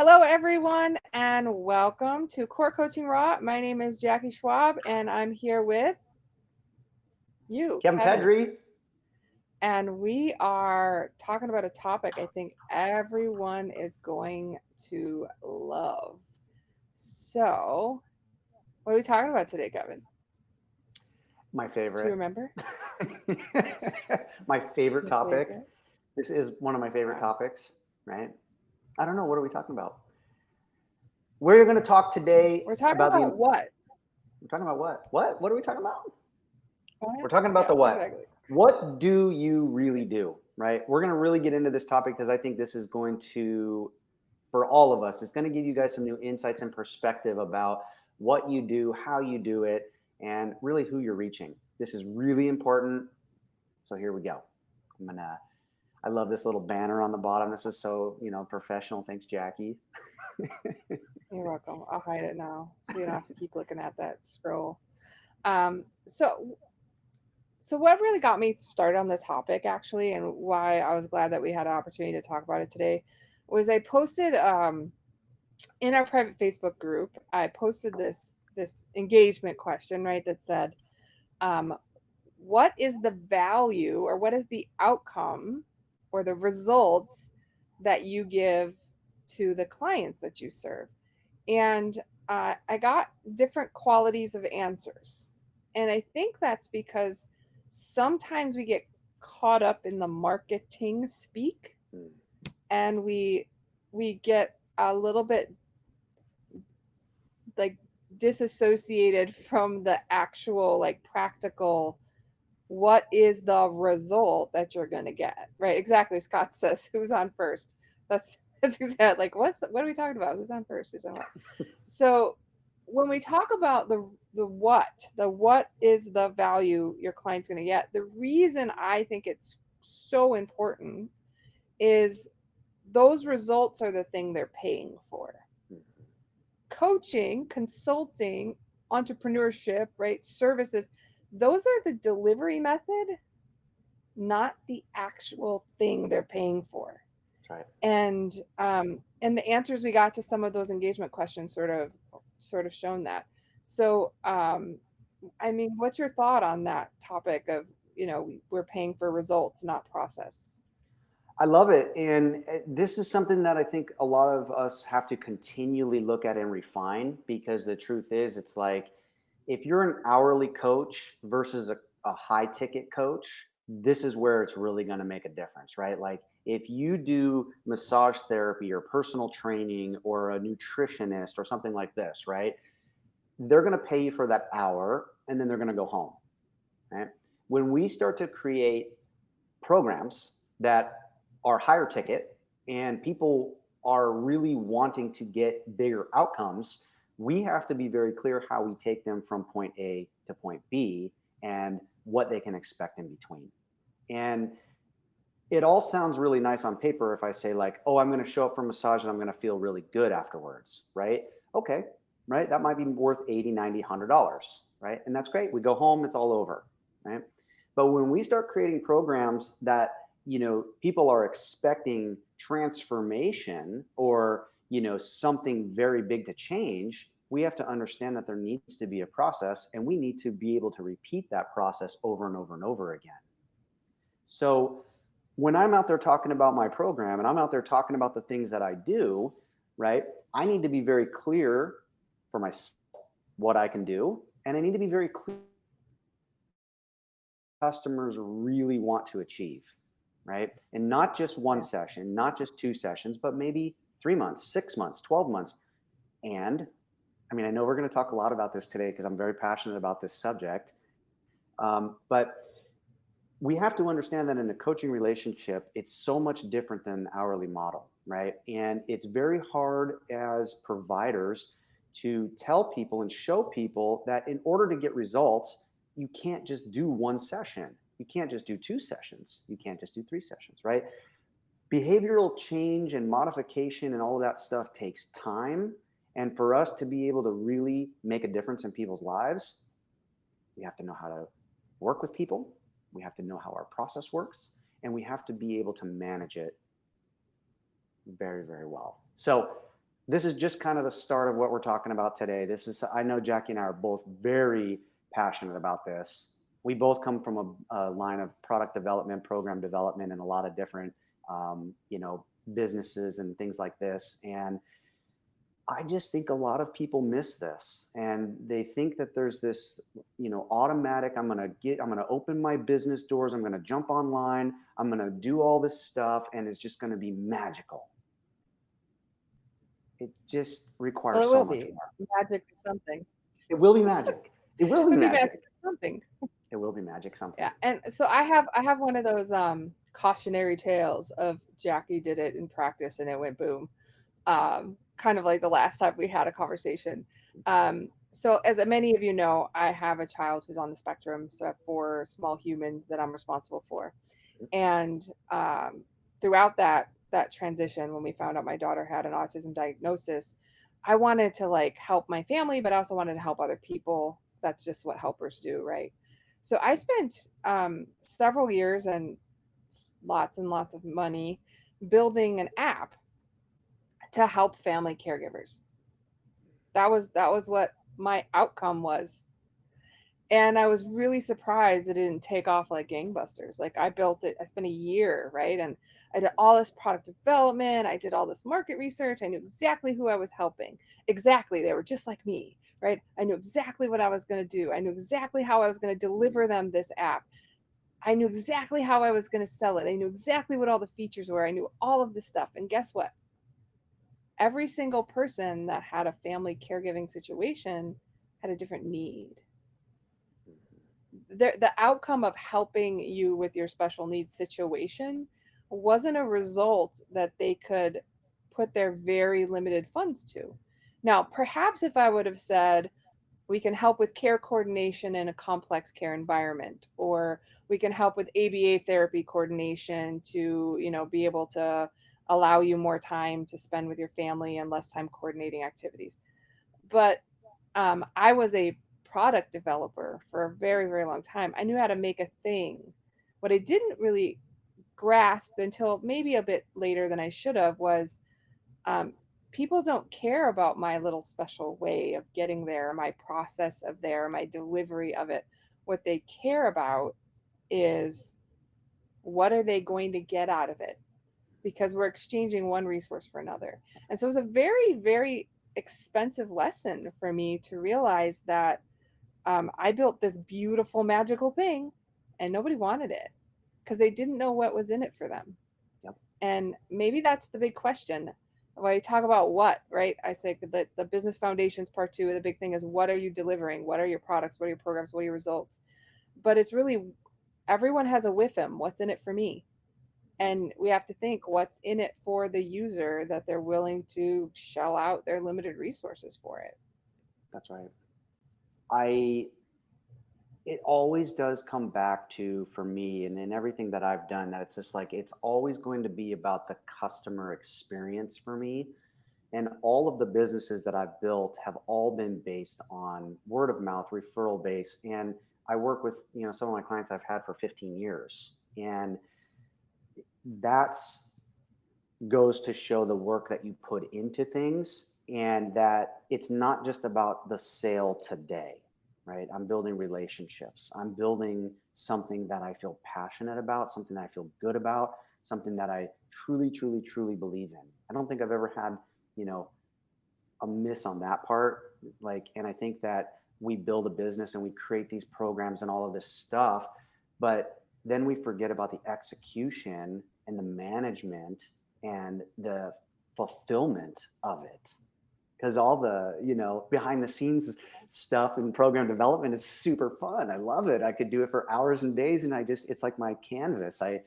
Hello, everyone, and welcome to Core Coaching Raw. My name is Jackie Schwab, and I'm here with you, Kevin Kevin. Pedri. And we are talking about a topic I think everyone is going to love. So, what are we talking about today, Kevin? My Do you favorite. remember? My favorite Your topic. favorite? This is one of my favorite Yeah. topics, right? I don't know. What are we talking about? We're going to talk today We're talking about the. about what? We're talking about what? What are we talking about? We're What? talking about Yeah, the what. exactly. What do you really do, right? We're going to really get into this topic because I think this is going to, for all of us, it's going to give you guys some new insights and perspective about what you do, how you do it, and really who you're reaching. This is really important. So here we go. I'm gonna. I love this little banner on the bottom. This is so professional. Thanks, Jackie. You're welcome. I'll hide it now so you don't have to keep looking at that scroll. So what really got me started on the topic actually, and why I was glad that we had an opportunity to talk about it today, was I posted in our private Facebook group. I posted this engagement question, right, that said, um, what is the value or what is the outcome or the results that you give to the clients that you serve? And I got different qualities of answers. And I think that's because sometimes we get caught up in the marketing speak, Hmm. and we get a little bit like disassociated from the actual like practical what is the result that you're going to get, right? Exactly. Scott says who's on first. That's exactly like what are we talking about? Who's on first? Who's on what? So when we talk about the what is the value your client's going to get, the reason I think it's so important is those results are the thing they're paying for. Coaching, consulting, entrepreneurship, right? Services, those are the delivery method, not the actual thing they're paying for. That's right. And the answers we got to some of those engagement questions sort of shown that. So I mean, what's your thought on that topic of, we're paying for results, not process? I love it, and this is something that I think a lot of us have to continually look at and refine because the truth is, it's like if you're an hourly coach versus a high ticket coach, this is where it's really going to make a difference, right? Like if you do massage therapy or personal training or a nutritionist or something like this, right? They're going to pay you for that hour and then they're going to go home, right? When we start to create programs that are higher ticket and people are really wanting to get bigger outcomes, we have to be very clear how we take them from point A to point B and what they can expect in between. And it all sounds really nice on paper if I say, like, oh, I'm going to show up for massage and I'm going to feel really good afterwards, right? Okay, right? That might be worth 80, 90, $100, right? And that's great. We go home, it's all over, right? But when we start creating programs that, people are expecting transformation or, something very big to change, we have to understand that there needs to be a process and we need to be able to repeat that process over and over and over again. So when I'm out there talking about my program and I'm out there talking about the things that I do, right? I need to be very clear for myself what I can do. And I need to be very clear customers really want to achieve, right? And not just one Yeah. session, not just two sessions, but maybe 3 months, 6 months, 12 months. And I mean, I know we're going to talk a lot about this today because I'm very passionate about this subject. But we have to understand that in a coaching relationship, it's so much different than an hourly model, right? And it's very hard as providers to tell people and show people that in order to get results, you can't just do one session. You can't just do two sessions. You can't just do three sessions, right? Behavioral change and modification and all of that stuff takes time. And for us to be able to really make a difference in people's lives, we have to know how to work with people. We have to know how our process works, and we have to be able to manage it very, very well. So this is just kind of the start of what we're talking about today. This is, I know Jackie and I are both very passionate about this. We both come from a line of product development, program development, and a lot of different, businesses and things like this. And I just think a lot of people miss this, and they think that there's this, automatic, I'm going to open my business doors. I'm going to jump online. I'm going to do all this stuff and it's just going to be magical. It just Well, requires it so will much be. more. Magic is something. It will be magic. It will be It'll be magic. magic is something. It will be magic something. Yeah, and so I have one of those cautionary tales of Jackie did it in practice and it went boom. Kind of like the last time we had a conversation. So as many of you know, I have a child who's on the spectrum, so I have four small humans that I'm responsible for. And throughout that transition, when we found out my daughter had an autism diagnosis, I wanted to like help my family, but I also wanted to help other people. That's just what helpers do, right? So I spent several years and lots of money building an app to help family caregivers. That was what my outcome was. And I was really surprised it didn't take off like gangbusters. Like I built it, I spent a year, right? And I did all this product development, I did all this market research. I knew exactly who I was helping. Exactly. They were just like me, right? I knew exactly what I was going to do. I knew exactly how I was going to deliver them this app. I knew exactly how I was going to sell it. I knew exactly what all the features were. I knew all of this stuff. And guess what? Every single person that had a family caregiving situation had a different need. The outcome of helping you with your special needs situation wasn't a result that they could put their very limited funds to. Now, perhaps if I would have said, we can help with care coordination in a complex care environment, or we can help with ABA therapy coordination to, be able to allow you more time to spend with your family and less time coordinating activities. But I was a product developer for a very, very long time. I knew how to make a thing. What I didn't really grasp until maybe a bit later than I should have was um, people don't care about my little special way of getting there, my process of there, my delivery of it. What they care about is what are they going to get out of it? Because we're exchanging one resource for another. And so it was a very, very expensive lesson for me to realize that I built this beautiful, magical thing and nobody wanted it because they didn't know what was in it for them. Yep. And maybe that's the big question. When I talk about what, right? I say that the business foundations part two, the big thing is what are you delivering? What are your products? What are your programs? What are your results? But it's really everyone has a WIFM. What's in it for me? And we have to think what's in it for the user that they're willing to shell out their limited resources for it. That's right. I it always does come back to, for me, and in everything that I've done, that it's just like it's always going to be about the customer experience for me. And all of the businesses that I've built have all been based on word of mouth, referral base. And I work with, some of my clients I've had for 15 years. And that's goes to show the work that you put into things, and that it's not just about the sale today, right? I'm building relationships. I'm building something that I feel passionate about, something that I feel good about, something that I truly, truly, truly believe in. I don't think I've ever had, you know, a miss on that part. Like, and I think that we build a business and we create these programs and all of this stuff, but then we forget about the execution and the management and the fulfillment of it. Because all the, behind the scenes stuff and program development is super fun. I love it. I could do it for hours and days, and it's like my canvas. I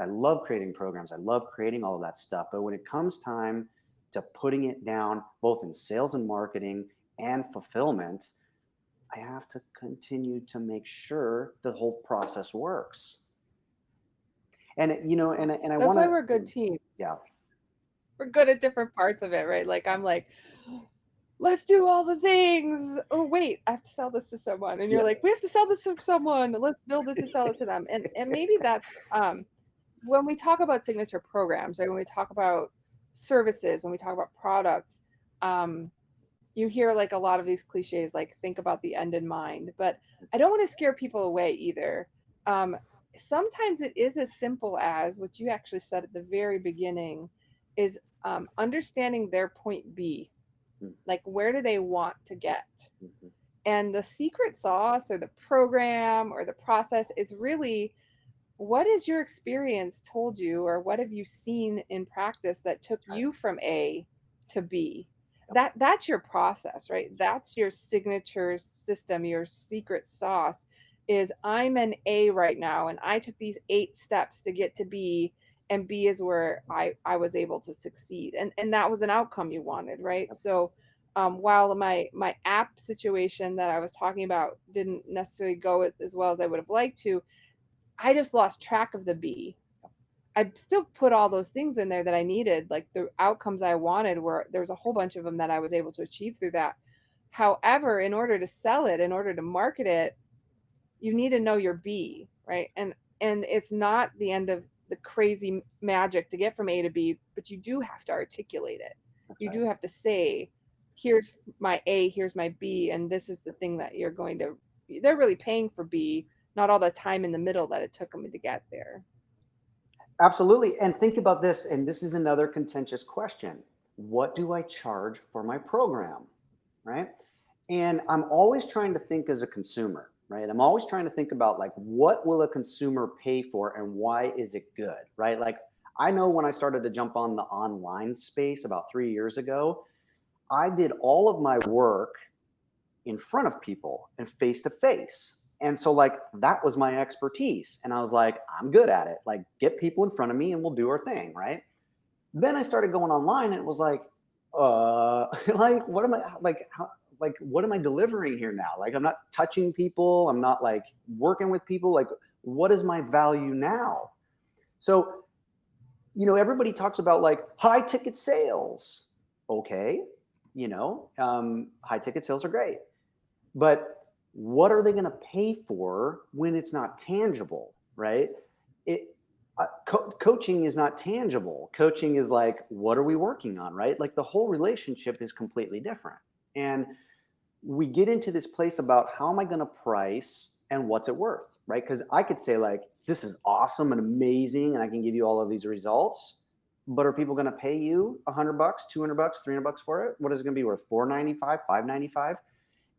love creating programs. I love creating all of that stuff. But when it comes time to putting it down, both in sales and marketing and fulfillment, I have to continue to make sure the whole process works. And and I That's want why we're a good to, team. yeah, We're good at different parts of it, right? Like I'm like, let's do all the things. Oh wait, I have to sell this to someone, and you're yeah, like, we have to sell this to someone. Let's build it to sell it to them. And maybe that's when we talk about signature programs, right? When we talk about services, when we talk about products, um, you hear like a lot of these cliches, like think about the end in mind, but I don't want to scare people away either. Um, Sometimes it is as simple as what you actually said at the very beginning is understanding their point B, Mm, like where do they want to get? mhm. And the secret sauce or the program or the process is really what has your experience told you or what have you seen in practice that took That's right. you from A to B? Yep. That's your process, right? That's your signature system, your secret sauce is I'm an A right now and I took these 8 steps to get to B, and B is where I was able to succeed. And that was an outcome you wanted, right? Yep. So while my app situation that I was talking about didn't necessarily go as well as I would have liked to, I just lost track of the B. I still put all those things in there that I needed, like the outcomes I wanted were there's a whole bunch of them that I was able to achieve through that. However, in order to sell it, in order to market it, you need to know your B, right? And it's not the end of the crazy magic to get from A to B, but you do have to articulate it. That's You right. do have to say, here's my A, here's my B, and this is the thing that you're going to they're really paying for B, not all the time in the middle that it took them to get there. Absolutely. And think about this, and this is another contentious question. What do I charge for my program? Right? And I'm always trying to think as a consumer, right? I'm always trying to think about like what will a consumer pay for and why is it good, right? Like I know when I started to jump on the online space about 3 years ago, I did all of my work in front of people and face to face. And so like that was my expertise. And I was like, I'm good at it. Like get people in front of me and we'll do our thing, right? Then I started going online and it was like, like what am I like how like what am I delivering here now? Like I'm not touching people, I'm not like working with people. Like what is my value now? So, everybody talks about like high ticket sales. Okay, high ticket sales are great. But what are they going to pay for when it's not tangible, right? It coaching is not tangible. Coaching is like, what are we working on, right? Like the whole relationship is completely different. And we get into this place about how am I going to price and what's it worth, right? Because I could say like, this is awesome and amazing, and I can give you all of these results. But are people going to pay you $100, $200, $300 for it? What is it going to be worth? $495, $595?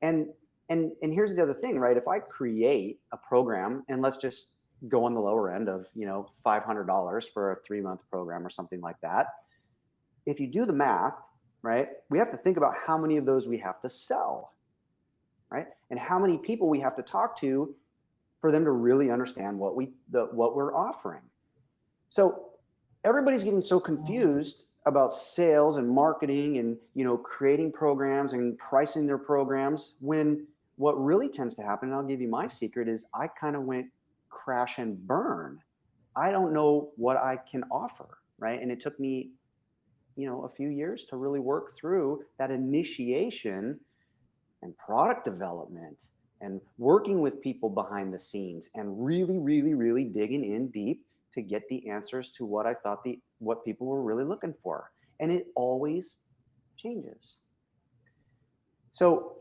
And and here's the other thing, right? If I create a program, and let's just go on the lower end of $500 for a 3-month program or something like that. If you do the math, right, we have to think about how many of those we have to sell, right, and how many people we have to talk to for them to really understand what we're offering. So everybody's getting so confused about sales and marketing and creating programs and pricing their programs when what really tends to happen, and I'll give you my secret, is I kind of went crash and burn. I don't know what I can offer, right? And it took me, a few years to really work through that initiation and product development and working with people behind the scenes and really, really, really digging in deep to get the answers to what I thought what people were really looking for. And it always changes. So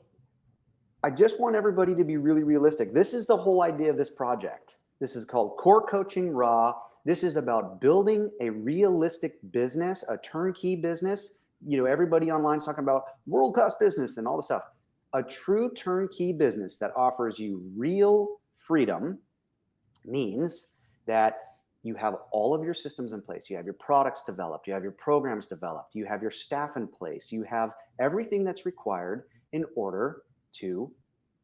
I just want everybody to be really realistic. This is the whole idea of this project. This is called Core Coaching Raw. This is about building a realistic business, a turnkey business. Everybody online is talking about world-class business and all the stuff. A true turnkey business that offers you real freedom means that you have all of your systems in place. You have your products developed. You have your programs developed. You have your staff in place. You have everything that's required in order to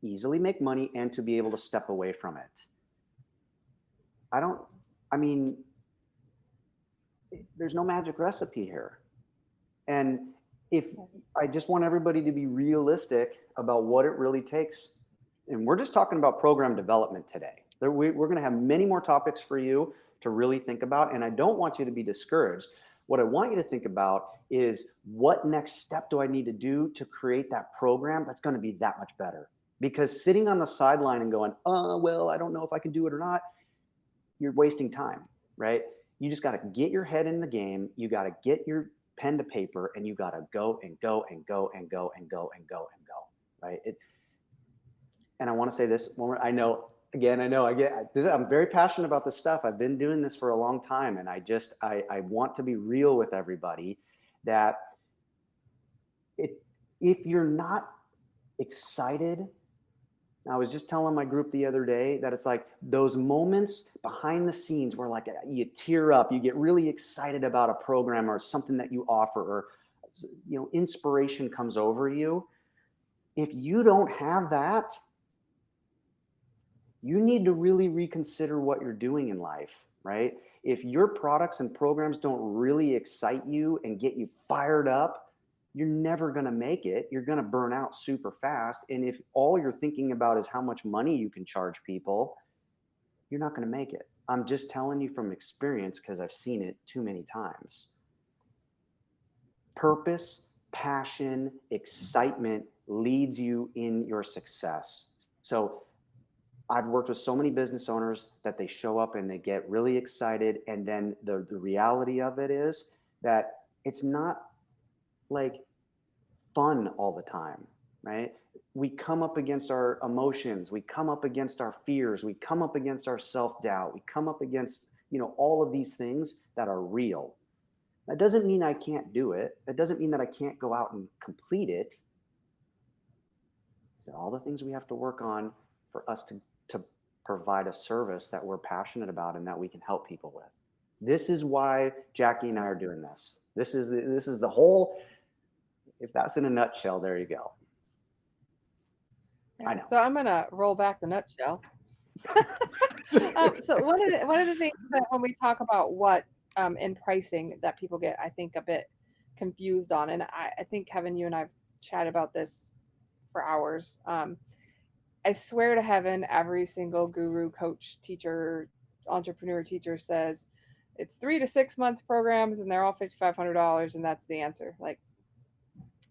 easily make money and to be able to step away from it. I don't, I mean, there's no magic recipe here. And if I just want everybody to be realistic about what it really takes, and we're just talking about program development today. We're going to have many more topics for you to really think about, and I don't want you to be discouraged. What I want you to think about is what next step do I need to do to create that program that's going to be that much better? Because sitting on the sideline and going, oh, well, I don't know if I can do it or not, you're wasting time, right? You just got to get your head in the game. You got to get pen to paper, and you got to go and go and go and go and go and go and go, right? And I want to say this one more. I know, again, I know I get this. I'm very passionate about this stuff. I've been doing this for a long time, and I want to be real with everybody that it if you're not excited. I was just telling my group the other day that it's like those moments behind the scenes where like you tear up, you get really excited about a program or something that you offer, or inspiration comes over you. If you don't have that, you need to really reconsider what you're doing in life, right? If your products and programs don't really excite you and get you fired up, you're never going to make it. You're going to burn out super fast. And if all you're thinking about is how much money you can charge people, you're not going to make it. I'm just telling you from experience because I've seen it too many times. Purpose, passion, excitement leads you in your success. So I've worked with so many business owners that they show up and they get really excited. And then the reality of it is that it's not like fun all the time, right? We come up against our emotions, we come up against our fears, we come up against our self-doubt, we come up against, all of these things that are real. That doesn't mean I can't do it. That doesn't mean that I can't go out and complete it. These are all the things we have to work on for us to provide a service that we're passionate about and that we can help people with. This is why Jackie and I are doing this. This is the whole, if that's in a nutshell, there you go. Yeah, I know. so I'm gonna roll back the nutshell. So one of the things that when we talk about what in pricing that people get, I think, a bit confused on, and I think Kevin, you and I've chatted about this for hours. I swear to heaven, every single guru, coach, teacher, entrepreneur teacher says it's 3 to 6 months programs, and they're all $5,500, and that's the answer. Like,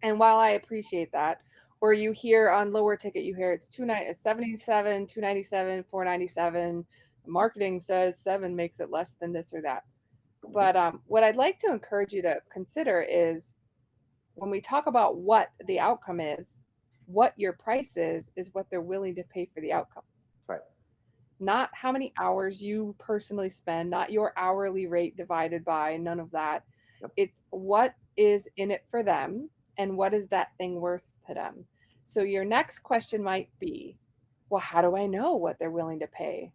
and while I appreciate that, or you hear on lower ticket, you hear it's 277, 297, 497. Marketing says seven makes it less than this or that. But what I'd like to encourage you to consider is when we talk about what the outcome is, what your price is what they're willing to pay for the outcome. Right. Not how many hours you personally spend, not your hourly rate divided by, none of that. Yep. It's what is in it for them and what is that thing worth to them. So your next question might be, well, how do I know what they're willing to pay?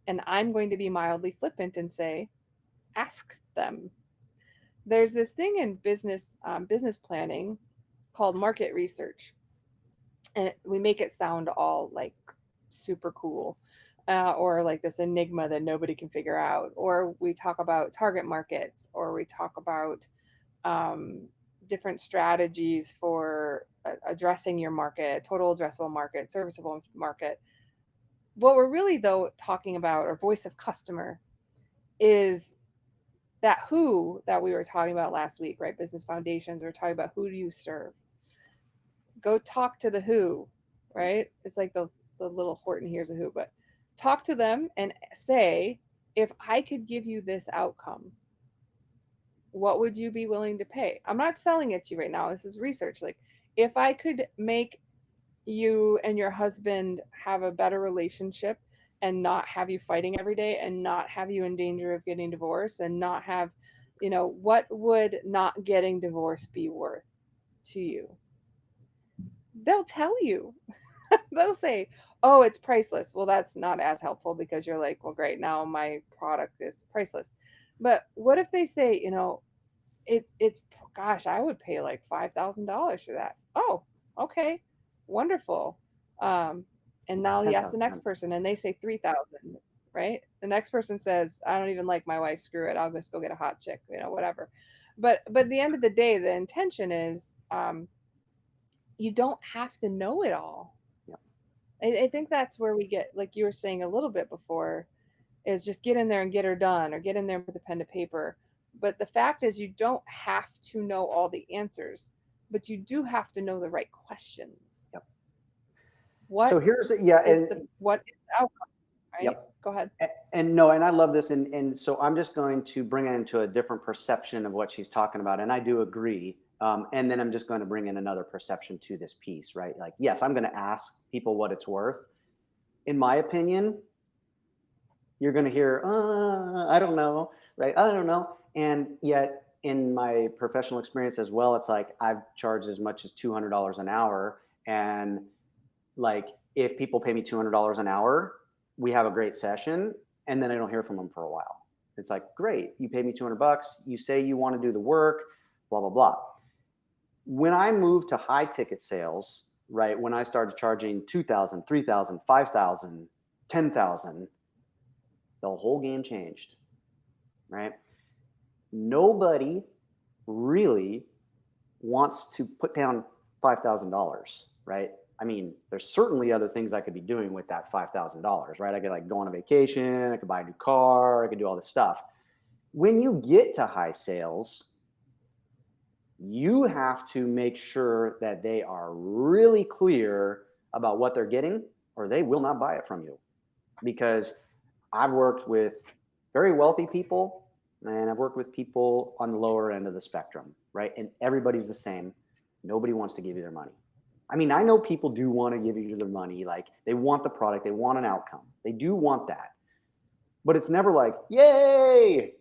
And I'm going to be mildly flippant and say, ask them. There's this thing in business planning called market research, and we make it sound all like super cool, or like this enigma that nobody can figure out. Or we talk about target markets, or we talk about um, different strategies for addressing your market, total addressable market, serviceable market. What we're really, though, talking about, or voice of customer, is that who that we were talking about last week, right? Business foundations, we're talking about who do you serve? Go talk to the who, right? It's like the little Horton hears a who, but talk to them and say, if I could give you this outcome, what would you be willing to pay? I'm not selling it to you right now. This is research. Like, if I could make you and your husband have a better relationship and not have you fighting every day and not have you in danger of getting divorced and not have, what would not getting divorced be worth to you? They'll tell you. They'll say, oh, it's priceless. Well, that's not as helpful because you're like, well, great, now my product is priceless. But what if they say, it's gosh, I would pay like $5,000 for that. Oh, okay, wonderful. Um, and It's now you ask the 10,000. next person, and they say 3,000, right? The next person says, I don't even like my wife. Screw it. I'll just go get a hot chick, whatever. But at the end of the day, the intention is, you don't have to know it all. Yep. I think that's where we get, like you were saying a little bit before, is just get in there and get her done, or get in there with a pen to paper. But the fact is, you don't have to know all the answers, but you do have to know the right questions. Yep. What So here's, yeah, is and what is the outcome, right? yep. Go ahead. And no, and I love this, and so I'm just going to bring it into a different perception of what she's talking about, and I do agree. And then I'm just going to bring in another perception to this piece, right? Like, yes, I'm going to ask people what it's worth. In my opinion, you're going to hear, I don't know, right? I don't know. And yet, in my professional experience as well, it's like I've charged as much as $200 an hour. And like, if people pay me $200 an hour, we have a great session, and then I don't hear from them for a while. It's like, great, you paid me 200 bucks. You say you want to do the work, blah, blah, blah. When I moved to high ticket sales, right, when I started charging 2,000, 3,000, 5,000, 10,000, the whole game changed, right? Nobody really wants to put down $5,000, right? I mean, there's certainly other things I could be doing with that $5,000, right? I could like go on a vacation, I could buy a new car, I could do all this stuff. When you get to high sales, you have to make sure that they are really clear about what they're getting, or they will not buy it from you. Because I've worked with very wealthy people and I've worked with people on the lower end of the spectrum, right? And everybody's the same. Nobody wants to give you their money. I mean, I know people do want to give you their money. Like they want the product, they want an outcome. They do want that. But it's never like, yay,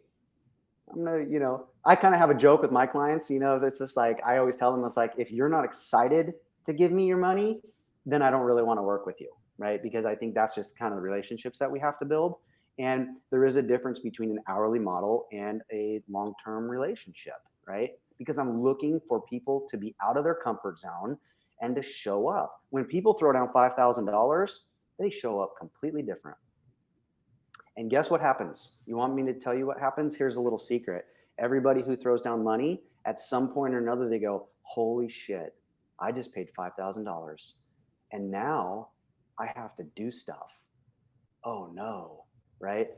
I'm gonna, I kind of have a joke with my clients, that's just like, I always tell them, it's like, if you're not excited to give me your money, then I don't really want to work with you, right? Because I think that's just kind of the relationships that we have to build. And there is a difference between an hourly model and a long term relationship, right? Because I'm looking for people to be out of their comfort zone and to show up. When people throw down $5,000, they show up completely different. And guess what happens? You want me to tell you what happens? Here's a little secret. Everybody who throws down money, at some point or another, they go, holy shit, I just paid $5,000. And now I have to do stuff. Oh no, right?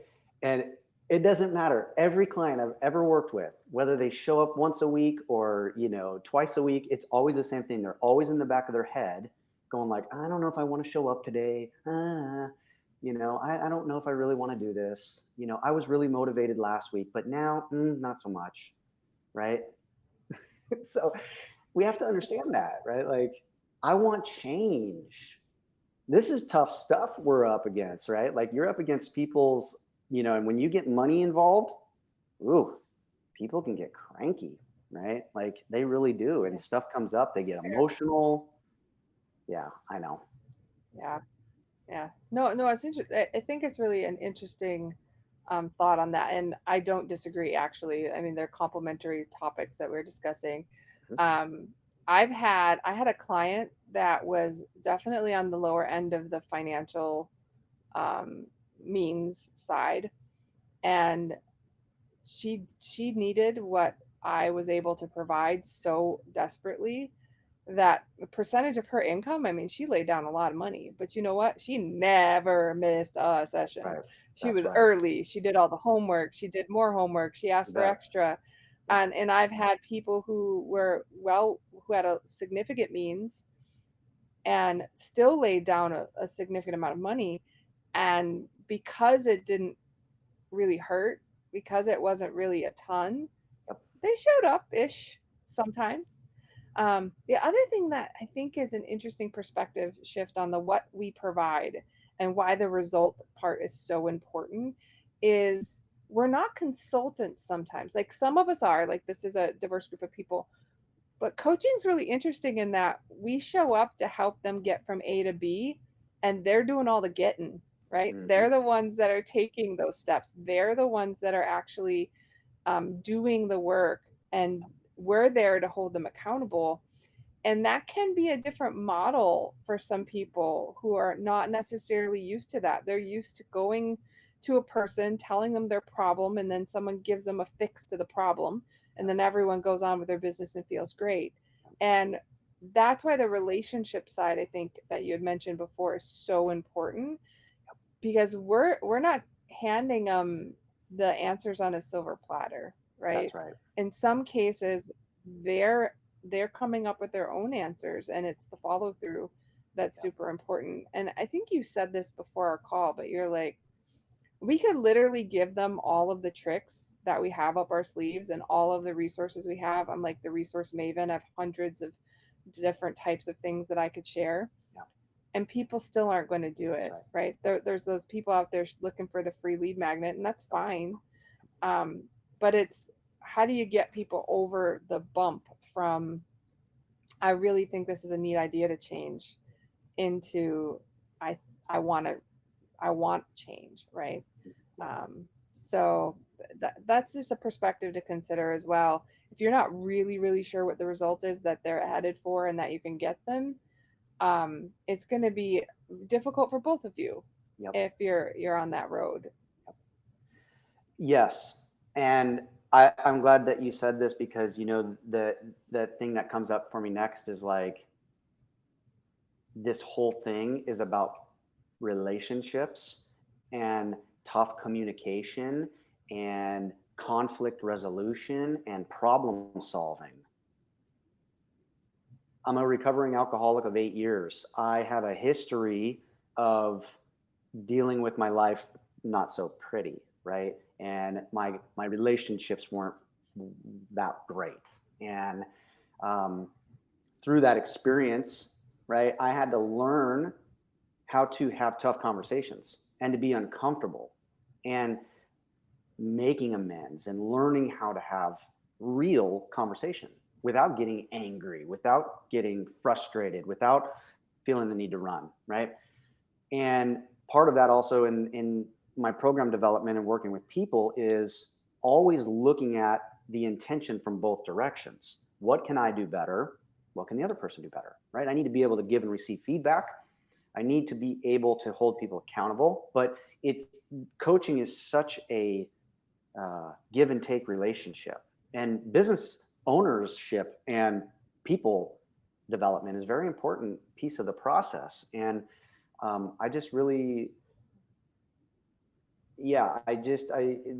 And it doesn't matter. Every client I've ever worked with, whether they show up once a week or, twice a week, it's always the same thing. They're always in the back of their head going like, I don't know if I want to show up today. I don't know if I really want to do this. I was really motivated last week, but now not so much, right? So we have to understand that, right? Like, I want change. This is tough stuff we're up against, right? Like, you're up against people's, and when you get money involved, ooh, people can get cranky, right? Like, they really do. And Yeah. stuff comes up, they get Fair. emotional. Yeah, I know. Yeah. Yeah. No, no, it's interesting. I think it's really an interesting thought on that. And I don't disagree, actually. I mean, they're complementary topics that we're discussing. Mhm. Um, I had a client that was definitely on the lower end of the financial um, means side. And she needed what I was able to provide so desperately that the percentage of her income, I mean, she laid down a lot of money, but you know what? She never missed a session. Right. She That's was right. early. She did all the homework. She did more homework. She You asked for bet. extra. Yeah. And I've had people who were who had a significant means and still laid down a significant amount of money. And because it didn't really hurt, because it wasn't really a ton, Yep. they showed up ish sometimes. The other thing that I think is an interesting perspective shift on the what we provide and why the result part is so important is we're not consultants sometimes. Like some of us are, like this is a diverse group of people, but coaching is really interesting in that we show up to help them get from A to B and they're doing all the getting, right? Hmm. They're the ones that are taking those steps. They're the ones that are actually doing the work, and we're there to hold them accountable. And that can be a different model for some people who are not necessarily used to that. They're used to going to a person, telling them their problem, and then someone gives them a fix to the problem. And then everyone goes on with their business and feels great. And that's why the relationship side, I think, that you had mentioned before is so important because we're not handing them the answers on a silver platter, That's right? right. In some cases, they're coming up with their own answers, and it's the follow through that's Yep. super important. And I think you said this before our call, but you're like, We could literally give them all of the tricks that we have up our sleeves and all of the resources we have. I'm like the resource maven. I have hundreds of different types of things that I could share, Yeah, and people still aren't going to do that's it, right. right? There's those people out there looking for the free lead magnet, and that's fine. Um, but it's, how do you get people over the bump from, I really think this is a neat idea to change, into, I I want to, I want change, right? Yeah. So that's just a perspective to consider as well. If you're not really sure what the result is that they're headed for and that you can get them, it's going to be difficult for both of you Yep. if you're on that road. Yes. And I'm glad that you said this because the thing that comes up for me next is like this whole thing is about relationships and tough communication and conflict resolution and problem solving. I'm a recovering alcoholic of 8 years. I have a history of dealing with my life not so pretty, right? And my relationships weren't that great. And um, through that experience, right, I had to learn how to have tough conversations and to be uncomfortable and making amends and learning how to have real conversation without getting angry, without getting frustrated, without feeling the need to run, right? And part of that also in my program development and working with people is always looking at the intention from both directions. What can I do better? What can the other person do better? Right? I need to be able to give and receive feedback. I need to be able to hold people accountable. But it's coaching is such a give and take relationship, and business ownership and people development is a very important piece of the process. And I just really, yeah,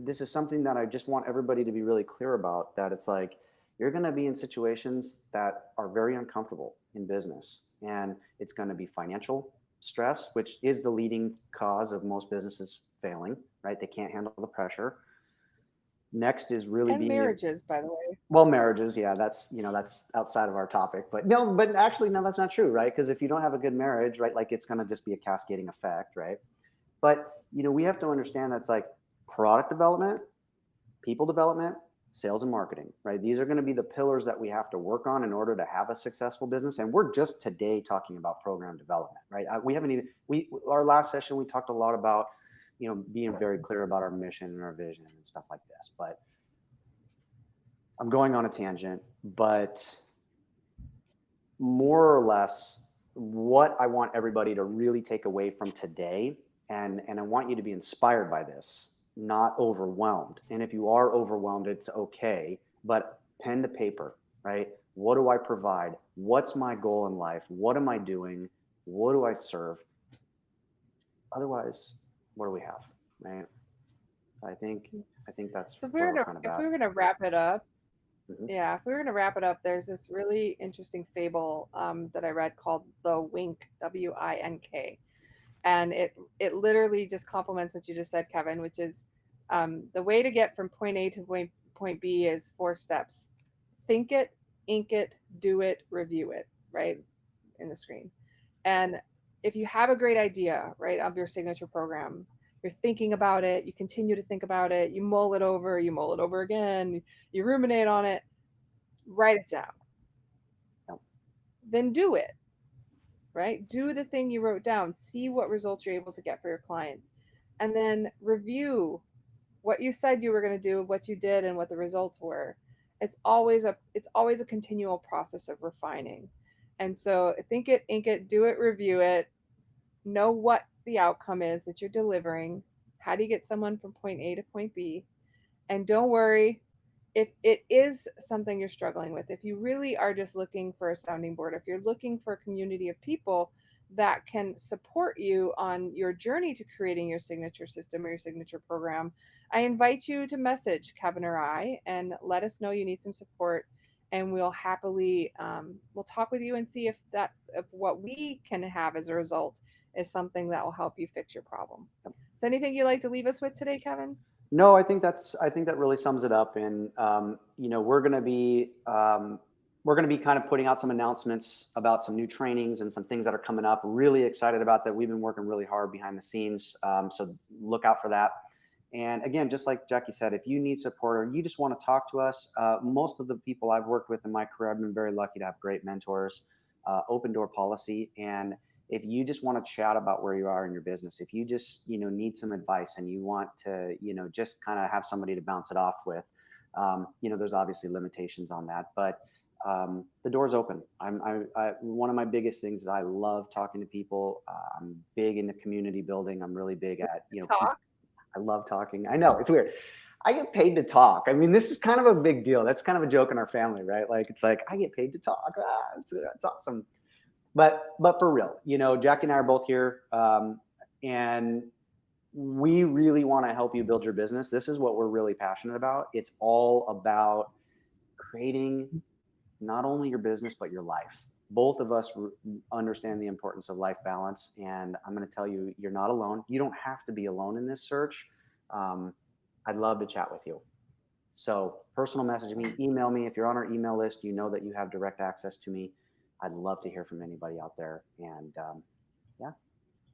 this is something that I just want everybody to be really clear about, that it's like, you're going to be in situations that are very uncomfortable in business, and it's going to be financial stress, which is the leading cause of most businesses failing, right? They can't handle the pressure. Next is really And being, marriages, by the way. well, marriages, yeah, that's outside of our topic, but no, but actually, no, that's not true, right? Because if you don't have a good marriage, right, like it's going to just be a cascading effect, right? But we have to understand that's like product development, people development, sales and marketing, right? These are going to be the pillars that we have to work on in order to have a successful business. And we're just today talking about program development, right? We haven't even we our last session we talked a lot about being very clear about our mission and our vision and stuff like this. But I'm going on a tangent, but more or less what I want everybody to really take away from today, and I want you to be inspired by this, not overwhelmed. And if you are overwhelmed, it's okay, but pen to paper, right? What do I provide? What's my goal in life? What am I doing? What do I serve? Otherwise, what do we have, right? I think I think that's So where we're kind of if we at. were gonna wrap it up, Hmm. yeah, if we were gonna wrap it up, there's this really interesting fable that I read called the Wink, Wink, and it literally just complements what you just said, Kevin, which is, the way to get from point A to point B is four steps: think it, ink it, do it, review it, right, in the screen. And if you have a great idea, right, of your signature program, you're thinking about it, you continue to think about it, you mull it over again, you ruminate on it, write it down, Yep. then do it, right? Do the thing you wrote down, see what results you're able to get for your clients, and then review what you said you were going to do, what you did, and what the results were. It's always a continual process of refining. And so think it, ink it, do it, review it, know what the outcome is that you're delivering. How do you get someone from point A to point B? And don't worry if it is something you're struggling with. If you really are just looking for a sounding board, if you're looking for a community of people that can support you on your journey to creating your signature system or your signature program, I invite you to message Kevin or I and let us know you need some support. And we'll happily we'll talk with you and see if what we can have as a result is something that will help you fix your problem. So, anything you'd like to leave us with today, Kevin? No, I think that really sums it up. And we're gonna be kind of putting out some announcements about some new trainings and some things that are coming up. Really excited about that. We've been working really hard behind the scenes, so look out for that. And again, just like Jackie said, if you need support or you just want to talk to us, most of the people I've worked with in my career, I've been very lucky to have great mentors, open door policy. And if you just want to chat about where you are in your business, if you just, need some advice and you want to, just kind of have somebody to bounce it off with, there's obviously limitations on that, but the door's open. One of my biggest things is I love talking to people. I'm big into community building. I'm really big at, Talk. I love talking. I know it's weird. I get paid to talk. I mean, this is kind of a big deal. That's kind of a joke in our family, right? Like, it's like I get paid to talk. It's awesome. But for real, Jackie and I are both here, and we really want to help you build your business. This is what we're really passionate about. It's all about creating not only your business but your life. Both of us understand the importance of life balance, and I'm going to tell you, you're not alone. You don't have to be alone in this search. Um, I'd love to chat with you. So personal message me, email me. If you're on our email list, you know that you have direct access to me. I'd love to hear from anybody out there. And yeah,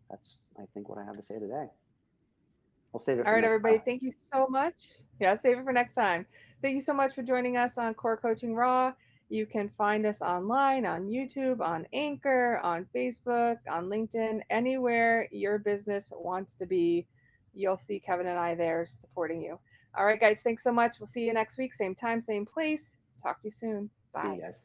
that's, I think, what I have to say today. We'll save it All for right, next everybody, time. thank you so much. Yeah, save it for next time. Thank you so much for joining us on Core Coaching Raw. You can find us online on YouTube, on Anchor, on Facebook, on LinkedIn, anywhere your business wants to be. You'll see Kevin and I there supporting you. All right, guys, thanks so much. We'll see you next week, same time, same place. Talk to you soon. See you Bye. guys.